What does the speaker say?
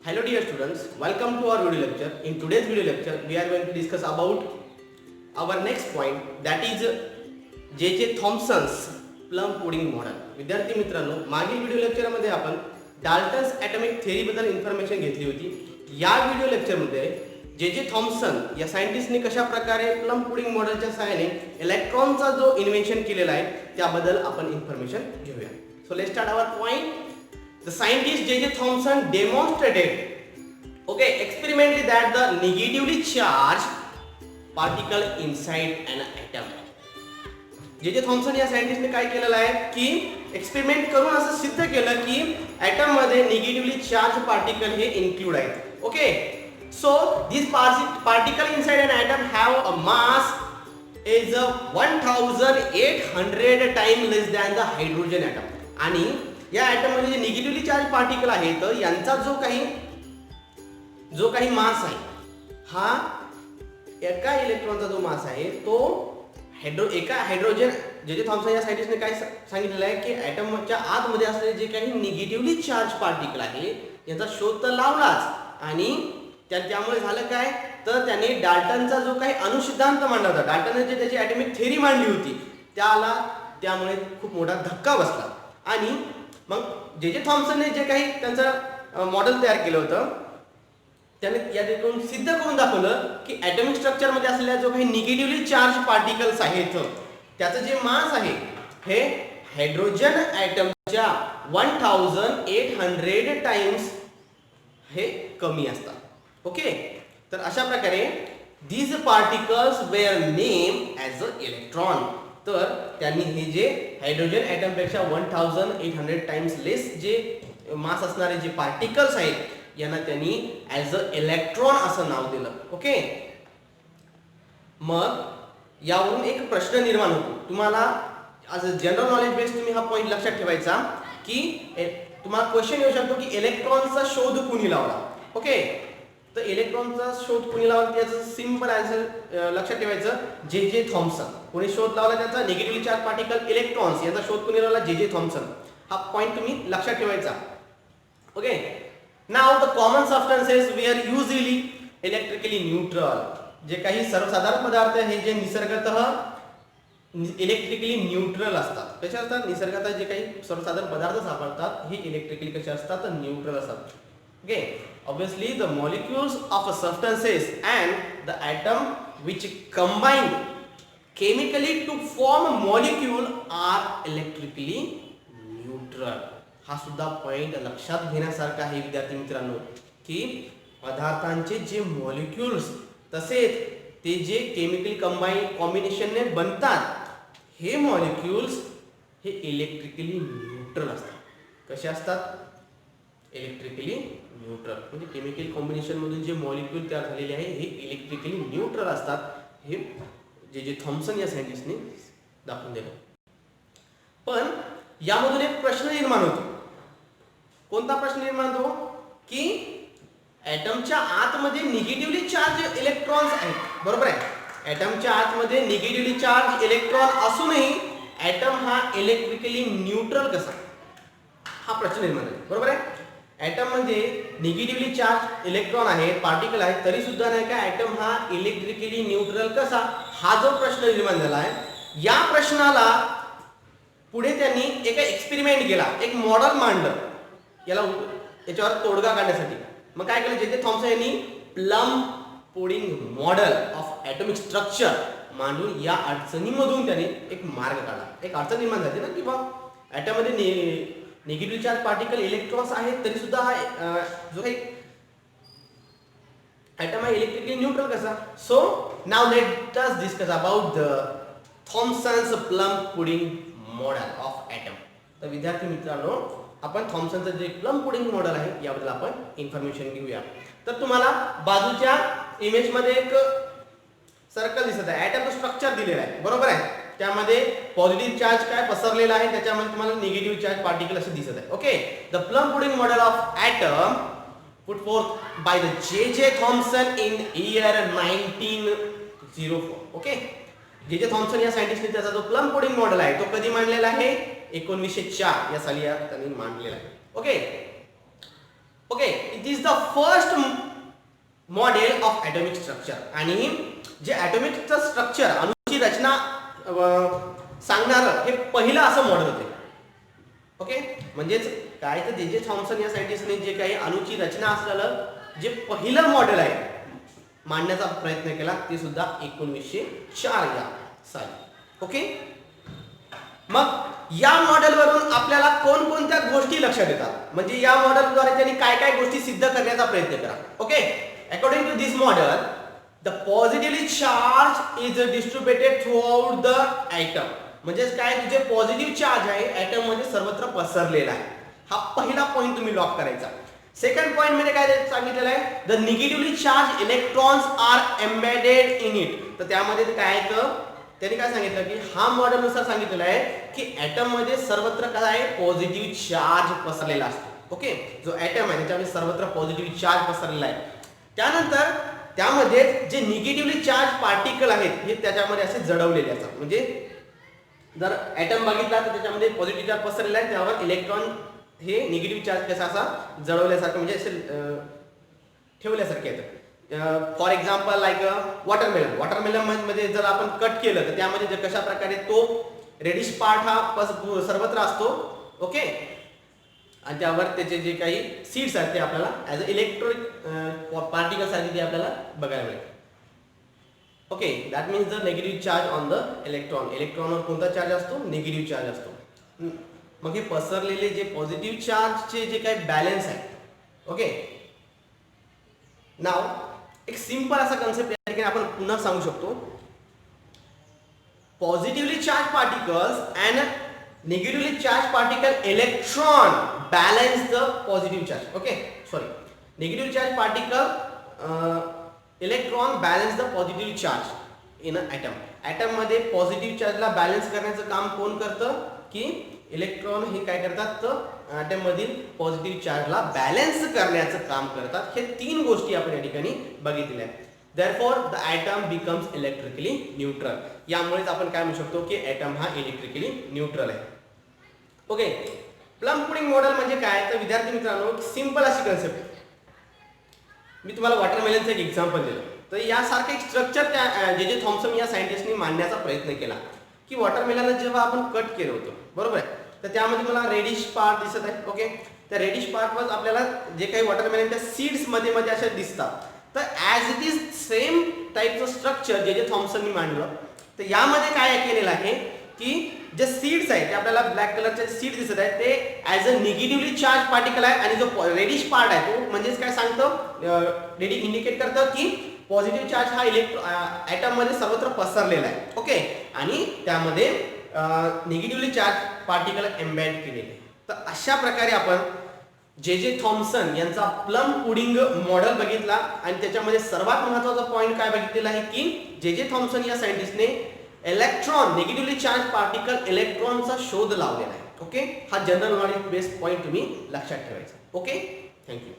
Hello dear students, welcome to our video lecture. In today's video lecture, we are going to discuss about our next point, that is J.J. Thomson's plum pudding model. विद्यार्थी मित्रांनो, मागील video लेक्चरमध्ये आपण Dalton's atomic theory बद्दल information घेतली होती. या video लेक्चरमध्ये J.J. थॉम्सन या सायंटिस्टने कशा प्रकारे प्लम पुडिंग मॉडेलच्या सहाय्याने इलेक्ट्रॉनचा जो इन्व्हेन्शन केलेला आहे त्याबद्दल आपण इन्फॉर्मेशन घेऊया. So let's start our point. The scientist J.J. Thomson demonstrated experimentally that the negatively charged particle inside an atom. J.J. Thomson या सायंटिस्टने काय केलेलं आहे की एक्सपेरिमेंट करून असं सिद्ध केलं की ॲटम मध्ये निगेटिव्हली चार्ज पार्टिकल हे इन्क्लूड आहेत. Okay, so this particle inside an atom have a mass is 1800 time less than the hydrogen atom. आणि या ॲटम मध्ये जे निगेटिव्हली चार्ज पार्टिकल आहेत यांचा जो काही मास आहे हा एका इलेक्ट्रॉनचा जो मास आहे तो एका हायड्रोजन जे थॉम्सन या सायंटिस्टने काय सांगितलेलं आहे की ॲटमच्या आतमध्ये असलेले जे काही निगेटिव्हली चार्ज पार्टिकल आहे यांचा शोध तर लावलाच आणि त्यामुळे झालं काय तर त्यांनी डाल्टनचा जो काही अणुसिद्धांत मांडला होता, डाल्टनने जे त्याची ॲटॉमिक थेअरी मांडली होती त्यामुळे खूप मोठा धक्का बसला. आणि मग J.J. थॉम्सनने जे काही त्यांचं मॉडेल तयार केलं होतं त्याने यातून सिद्ध करून दाखवलं की ॲटॉमिक स्ट्रक्चरमध्ये असलेल्या जो काही निगेटिव्हली चार्ज पार्टिकल्स आहेत त्याचं जे मास आहे हे हायड्रोजन ॲटमच्या 1800 टाइम्स हे कमी असतात. ओके, तर अशा प्रकारे these particles were named as a electron. तर त्यांनी हे जे हायड्रोजन ॲटम पेक्षा 1800 टाइम्स लेस जे मास असणारे जे पार्टिकल्स आहेत यांना त्यांनी ॲज अ इलेक्ट्रॉन असं नाव दिलं. ओके, मग यावरून एक प्रश्न निर्माण होतो. तुम्हाला as a general knowledge base तुम्ही हा पॉईंट लक्षात ठेवायचा की तुम्हाला क्वेश्चन येऊ शकतो की इलेक्ट्रॉनचा शोध कुणी लावला. ओके, तर इलेक्ट्रॉनचा शोध कुणी लावला त्याचं सिंपल आन्सर लक्षात ठेवायचं J.J. थॉम्सन. कोणी शोध लावला त्याचा निगेटिव्हली चार्ज पार्टिकल इलेक्ट्रॉन्स याचा शोध कुणी लावला J.J. थॉम्सन. हा पॉइंट तुम्ही लक्षात ठेवायचा. Okay, now the common substances we are usually electrically neutral. जे काही सर्वसाधारण पदार्थ हे जे निसर्गतः इलेक्ट्रिकली न्यूट्रल असतात. कसे असतात निसर्गात जे काही सर्वसाधारण पदार्थ सापडतात हे इलेक्ट्रिकली कसे असतात तर न्यूट्रल असतात. Okay, obviously the molecules of a substances and the atom which combine chemically to form a molecule are electrically neutral. हा सुद्धा पॉइंट लक्षात घेण्यासारखा आहे विद्यार्थी मित्रांनो की पदार्थांचे जे मॉलिक्युल्स तसेच ते जे केमिकली कॉम्बिनेशनने बनतात हे मॉलिक्युल्स हे इलेक्ट्रिकली न्यूट्रल असतात. कसे असतात इलेक्ट्रिकली न्यूट्रल, म्हणजे केमिकल कॉम्बिनेशन मधून जे मॉलिक्यूल तयार झालेले आहे हे इलेक्ट्रिकली न्यूट्रल असतात. हे J.J. थॉम्सन या सायंटिस्टने दाखवून दिलं. पण यामधून एक प्रश्न निर्माण होतो. कोणता प्रश्न निर्माण होतो की ॲटमच्या आतमध्ये निगेटिव्हली चार्ज इलेक्ट्रॉन्स आहेत. बरोबर आहे, ॲटमच्या आतमध्ये निगेटिव्हली चार्ज इलेक्ट्रॉन असूनही ॲटम हा इलेक्ट्रिकली न्यूट्रल कसा हा प्रश्न निर्माण आहे. बरोबर आहे, ॲटम म्हणजे निगेटिव्हली चार्ज इलेक्ट्रॉन आहेत पार्टिकल आहेत तरी सुद्धा नाही का ॲटम हा इलेक्ट्रिकली न्यूट्रल कसा हा जो प्रश्न निर्माण झाला आहे या प्रश्नाला पुढे त्यांनी एका एक्सपेरिमेंट केला, एक मॉडेल मांडलं याच्यावर तोडगा काढण्यासाठी. मग काय केलं J.J. थॉम्सन यांनी plum pudding model of atomic structure मांडून या अडचणीमधून त्यांनी एक मार्ग काढला. एक अडचण निर्माण झाली ना की बा ॲटम मध्ये निगेटिव्ह चार्ज पार्टिकल इलेक्ट्रॉन्स आहेत तरी सुद्धा जो काही ॲटम आहे इलेक्ट्रिकली न्यूट्रल कसा. So now let us discuss about the Thomson's plum pudding model of atom. तर विद्यार्थी मित्रांनो आपण थॉम्सनचं जे प्लम पुडिंग मॉडेल आहे याबद्दल आपण इन्फॉर्मेशन घेऊया. तर तुम्हाला बाजूच्या इमेज मध्ये एक सर्कल दिसत आहे, ॲटमचं स्ट्रक्चर दिलेलं आहे. बरोबर आहे, त्यामध्ये पॉझिटिव्ह चार्ज काय पसरलेला आहे त्याच्यामध्ये तुम्हाला निगेटिव्ह चार्ज पार्टिकल असे दिसत आहे. Okay, the plum pudding model of atom put forth by the J.J. Thomson in year 1904. Okay, J.J. Thomson या सायंटिस्टने त्याचा जो प्लम पुडिंग मॉडेल आहे तो कधी मांडलेला आहे 1904 या साली त्यांनी मांडलेला आहे. Okay, Okay, is the first model of atomic structure. आणि जे ॲटॉमिकचं स्ट्रक्चर अणूची रचना सांगणारं हे पहिलं असं मॉडेल होते. ओके, म्हणजेच काय तर जे थॉम्सन या सायंटिस्टने जे काही अणूची रचना असलेलं जे पहिलं मॉडेल आहे मांडण्याचा प्रयत्न केला ते सुद्धा 1904 या साली. ओके, मग या मॉडेलवरून आपल्याला कोणकोणत्या गोष्टी लक्षात येतात, म्हणजे या मॉडेलद्वारे त्यांनी काय काय गोष्टी सिद्ध करण्याचा प्रयत्न केला. Okay, according to this model the positively charge is distributed throughout the atom. म्हणजेच काय, तुझे पॉझिटिव्ह चार्ज आहे ॲटम मध्ये सर्वत्र पसरलेला आहे. हा पहिला पॉईंट तुम्ही लॉक करायचा. सेकंड पॉईंट मध्ये काय सांगितलेलं आहे, the negatively charge electrons are embedded in it. तर त्यामध्ये काय आहे, त्यांनी काय सांगितलं की हा मॉडेल नुसार सांगितलेलं आहे की ॲटम मध्ये सर्वत्र काय आहे, पॉझिटिव्ह चार्ज पसरलेला असतो. ओके, जो ॲटम आहे त्याच्यामध्ये सर्वत्र पॉझिटिव्ह चार्ज पसरलेला आहे. त्यानंतर त्यामध्ये जे निगेटिव्हली चार्ज पार्टिकल आहेत हे त्याच्यामध्ये असे जडवलेले असतात. म्हणजे जर ॲटम बघितला तर त्याच्यामध्ये पॉझिटिव्ह चार्ज पसरलेला आहे, त्यावर इलेक्ट्रॉन हे निगेटिव्ह चार्ज कसा असा जडवल्यासारखं म्हणजे असे ठेवल्यासारखे येतं. For example like watermelon. Watermelon मध्ये जर आपण कट केलं तर त्यामध्ये कशा प्रकारे तो रेडिश पार्ट हा सर्वत्र असतो. ओके, आणि त्यावर त्याचे जे काही सीड्स आहेत ते आपल्याला ॲज अ इलेक्ट्रॉनिक पार्टिकल्स आहेत ते आपल्याला बघायला मिळेल. Okay, that means the negative charge on the electron. इलेक्ट्रॉनवर कोणता चार्ज असतो, निगेटिव्ह चार्ज असतो. मग हे पसरलेले जे पॉझिटिव्ह चार्जचे जे काही बॅलन्स आहे. ओके, नाव एक सिंपल असा कन्सेप्ट या ठिकाणी आपण पुन्हा सांगू शकतो. Positively charge particles and negatively charge particle electron balance the positive charge. Okay, sorry, negative charge particle electron balance the positive charge in a atom. Atom मध्ये पॉझिटिव्ह चार्जला बॅलन्स करण्याचं काम कोण करतं, की इलेक्ट्रॉन हे काय करतात, तर ॲटम मधील पॉझिटिव्ह चार्जला बॅलन्स करण्याचं काम करतात. हे तीन गोष्टी आपण या ठिकाणी बघितलेल्या आहेत. Therefore the atom becomes electrically neutral. यामुळेच आपण काय म्हणू शकतो की ॲटम हा इलेक्ट्रिकली न्यूट्रल आहे. ओके, प्लम पुडिंग मॉडेल म्हणजे काय, तर विद्यार्थी मित्रांनो सिंपल अशी कन्सेप्ट. मी तुम्हाला वॉटरमेलनचं एक एक्झाम्पल दिलं. तर यासारखं एक स्ट्रक्चर त्या जे थॉम्सन या सायंटिस्टनी मांडण्याचा प्रयत्न केला की वॉटरमेलनला जेव्हा आपण कट केलं होतं, बरोबर आहे, तर त्यामध्ये मला रेडिश पार्ट दिसत आहे. ओके, त्या रेडिश पार्टवर आपल्याला जे काही वॉटरमेलनच्या सीड्स मध्ये मध्ये अशा दिसतात. तर ॲज इट इज सेम टाईपचं स्ट्रक्चर जे थॉम्सननी मांडलं. तर यामध्ये काय केलेलं आहे की जे सीड्स आहेत ते आपल्याला ब्लॅक कलरचे सीड दिसत आहेत ते as a negatively charge particle आहे. आणि जो रेडिश पार्ट आहे तो म्हणजेच काय सांगतं, रेडिश इंडिकेट करतं की पॉझिटिव्ह चार्ज हा ॲटम मध्ये सर्वत्र पसरलेला आहे. ओके, आणि त्यामध्ये निगेटिव्हली चार्ज पार्टिकल एम्बेड केलेले. तर अशा प्रकारे आपण जे थॉम्सन यांचा प्लम पुडिंग मॉडेल बघितला. आणि त्याच्यामध्ये सर्वात महत्त्वाचा पॉईंट काय बघितलेला आहे की जे थॉम्सन या सायंटिस्टने इलेक्ट्रॉन निगेटिव्हली चार्ज पार्टिकल इलेक्ट्रॉनचा शोध लावलेला आहे. ओके, हा जनरल नॉलेज बेस्ड पॉईंट तुम्ही लक्षात ठेवायचा. Okay, thank you.